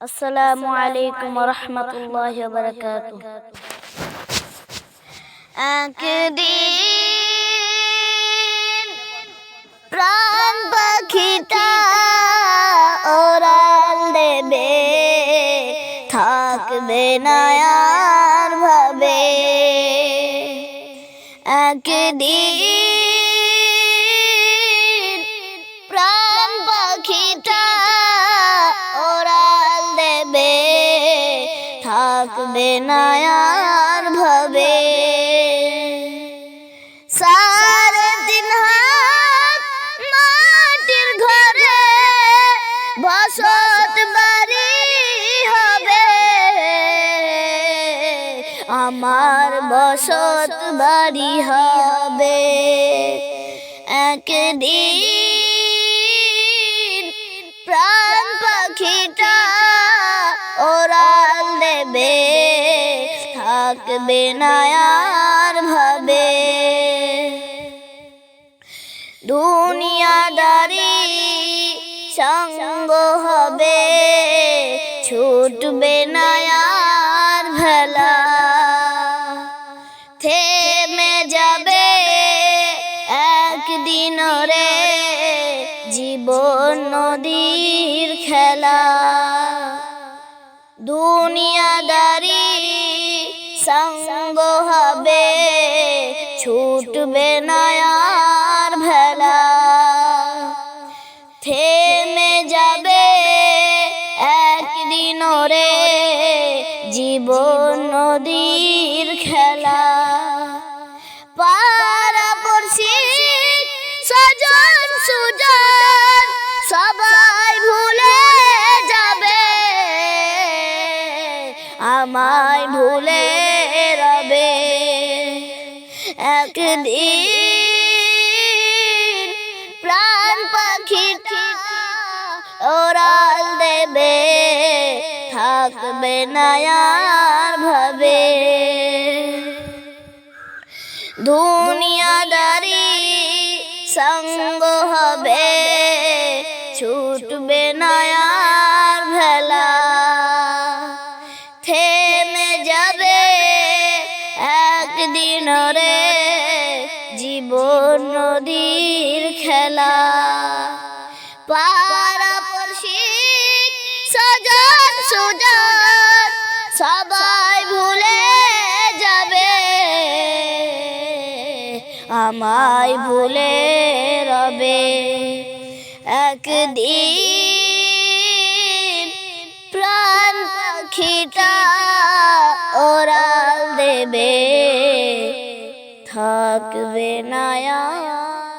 আসসালামু আলাইকুম ওয়া রাহমাতুল্লাহি ওয়া বারাকাতুহু। একদিন প্রাণ পাখিটা ওড়াল দেবে, থাকবে না আর ভাবে। একদিন প্রাণ পাখিটা ওড়াল দেবে, থাকবে না আর ভাবে। 3.5 হাত মাটির ঘরে বসত বাড়ি হবে, আমার বসত বাড়ি হবে। একদিন প্রাণ পাখিটা ওড়াল দেবে, থাকবে না আর ভাবে। দুনিয়াদারি সঙ্গ হবে, ছুটবে না আর ভেলা। থেমে যাবে একদিন রে জীবন নদীর খেলা। দুনিয়াদারি সঙ্গ হবে, ছুটবে না আর ভেলা। থেমে যাবে একদিন রে জীবন নদীর খেলা। পাড়া-পড়শি স্বজন সুজন সবাই ভুলে যাবে, আমায় ভুলে রবে। একদিন প্রাণ পাখিটা ওড়াল দেবে, থাকবে না আর ভাবে। দুনিয়াদারি সঙ্গ হবে, ছুটবে না আর ভেলা। থেমে যাবে একদিন রে জীবন নদীর খেলা। পাড়া-পড়শি স্বজন সুজন সবাই ভুলে যাবে, আমায় ভুলে রবে। একদিন প্রাণ পাখিটা ওড়াল দেবে, থাকবে না আর